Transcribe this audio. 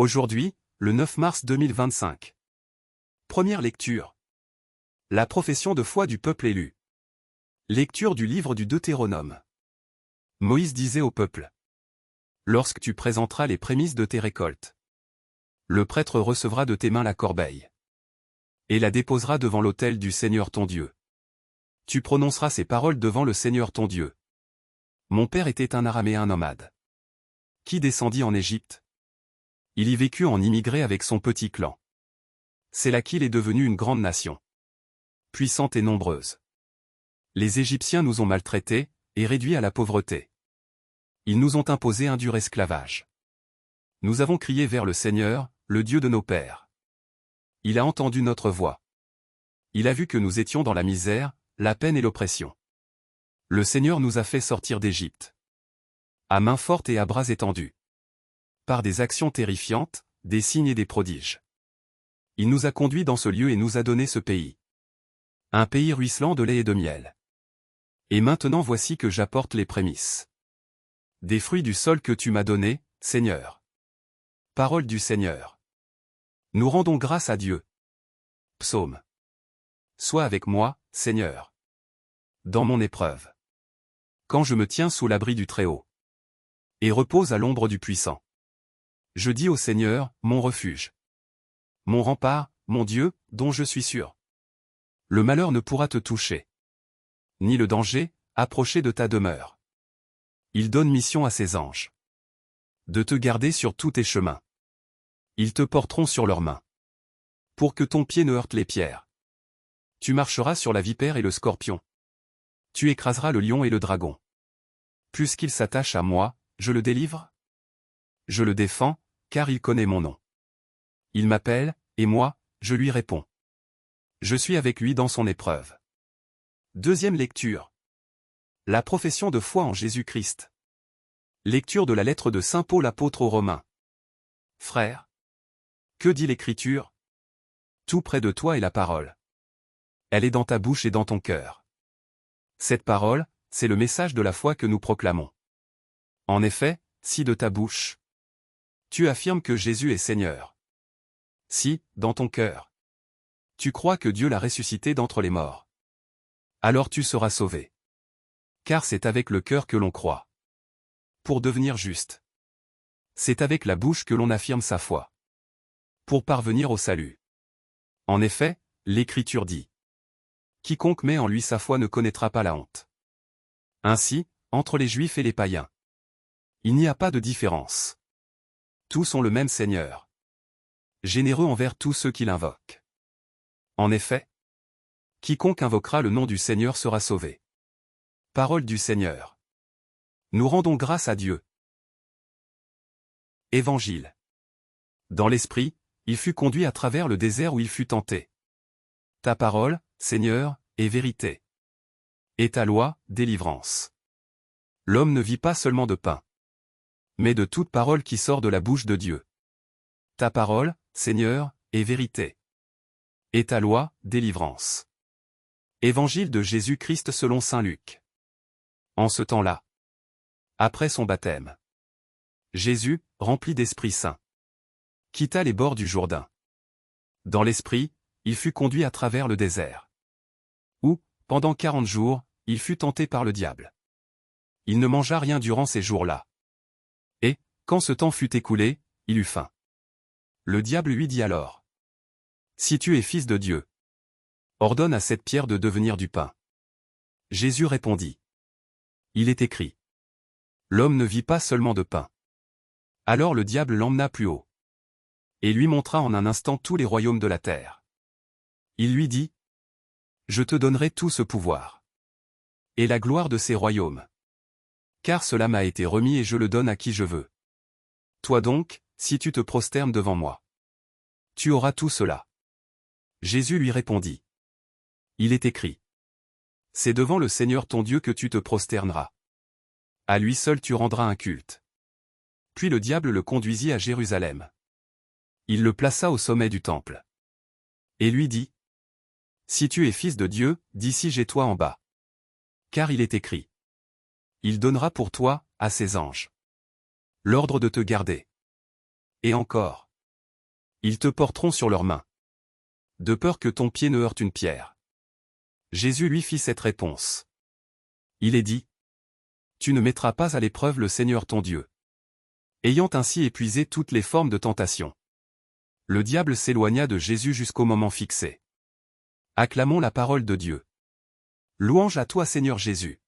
Aujourd'hui, le 9 mars 2025. Première lecture. La profession de foi du peuple élu. Lecture du livre du Deutéronome. Moïse disait au peuple: lorsque tu présenteras les prémices de tes récoltes, le prêtre recevra de tes mains la corbeille et la déposera devant l'autel du Seigneur ton Dieu. Tu prononceras ces paroles devant le Seigneur ton Dieu. Mon père était un araméen nomade qui descendit en Égypte. Il y vécut en immigré avec son petit clan. C'est là qu'il est devenu une grande nation, puissante et nombreuse. Les Égyptiens nous ont maltraités et réduits à la pauvreté. Ils nous ont imposé un dur esclavage. Nous avons crié vers le Seigneur, le Dieu de nos pères. Il a entendu notre voix. Il a vu que nous étions dans la misère, la peine et l'oppression. Le Seigneur nous a fait sortir d'Égypte, à main forte et à bras étendus, par des actions terrifiantes, des signes et des prodiges. Il nous a conduits dans ce lieu et nous a donné ce pays. Un pays ruisselant de lait et de miel. Et maintenant voici que j'apporte les prémices des fruits du sol que tu m'as donné, Seigneur. Parole du Seigneur. Nous rendons grâce à Dieu. Psaume. Sois avec moi, Seigneur, dans mon épreuve, quand je me tiens sous l'abri du Très-Haut et repose à l'ombre du Puissant. Je dis au Seigneur, mon refuge, mon rempart, mon Dieu, dont je suis sûr. Le malheur ne pourra te toucher, ni le danger, approcher de ta demeure. Il donne mission à ses anges de te garder sur tous tes chemins. Ils te porteront sur leurs mains, pour que ton pied ne heurte les pierres. Tu marcheras sur la vipère et le scorpion. Tu écraseras le lion et le dragon. Puisqu'il s'attache à moi, je le délivre. Je le défends, car il connaît mon nom. Il m'appelle, et moi, je lui réponds. Je suis avec lui dans son épreuve. Deuxième lecture. La profession de foi en Jésus-Christ. Lecture de la lettre de Saint Paul apôtre aux Romains. Frères, que dit l'Écriture? Tout près de toi est la parole. Elle est dans ta bouche et dans ton cœur. Cette parole, c'est le message de la foi que nous proclamons. En effet, si de ta bouche, tu affirmes que Jésus est Seigneur. Si, dans ton cœur, tu crois que Dieu l'a ressuscité d'entre les morts, alors tu seras sauvé. Car c'est avec le cœur que l'on croit pour devenir juste. C'est avec la bouche que l'on affirme sa foi pour parvenir au salut. En effet, l'Écriture dit: quiconque met en lui sa foi ne connaîtra pas la honte. Ainsi, entre les Juifs et les païens, il n'y a pas de différence. Tous ont le même Seigneur, généreux envers tous ceux qui l'invoquent. En effet, quiconque invoquera le nom du Seigneur sera sauvé. Parole du Seigneur. Nous rendons grâce à Dieu. Évangile. Dans l'esprit, il fut conduit à travers le désert où il fut tenté. Ta parole, Seigneur, est vérité. Et ta loi, délivrance. L'homme ne vit pas seulement de pain, mais de toute parole qui sort de la bouche de Dieu. Ta parole, Seigneur, est vérité. Et ta loi, délivrance. Évangile de Jésus-Christ selon saint Luc. En ce temps-là, après son baptême, Jésus, rempli d'Esprit Saint, quitta les bords du Jourdain. Dans l'esprit, il fut conduit à travers le désert, où, pendant 40 jours, il fut tenté par le diable. Il ne mangea rien durant ces jours-là. Et, quand ce temps fut écoulé, il eut faim. Le diable lui dit alors: si tu es fils de Dieu, ordonne à cette pierre de devenir du pain. Jésus répondit: il est écrit, l'homme ne vit pas seulement de pain. Alors le diable l'emmena plus haut, et lui montra en un instant tous les royaumes de la terre. Il lui dit: je te donnerai tout ce pouvoir, et la gloire de ces royaumes. Car cela m'a été remis et je le donne à qui je veux. Toi donc, si tu te prosternes devant moi, tu auras tout cela. Jésus lui répondit: il est écrit, c'est devant le Seigneur ton Dieu que tu te prosterneras. À lui seul tu rendras un culte. Puis le diable le conduisit à Jérusalem. Il le plaça au sommet du temple, et lui dit: si tu es fils de Dieu, d'ici jette-toi en bas. Car il est écrit, il donnera pour toi, à ses anges, l'ordre de te garder. Et encore, Ils te porteront sur leurs mains. De peur que ton pied ne heurte une pierre. Jésus lui fit cette réponse. Il est dit. Tu ne mettras pas à l'épreuve le Seigneur ton Dieu. Ayant ainsi épuisé toutes les formes de tentation. Le diable s'éloigna de Jésus jusqu'au moment fixé. Acclamons la parole de Dieu. Louange à toi Seigneur Jésus.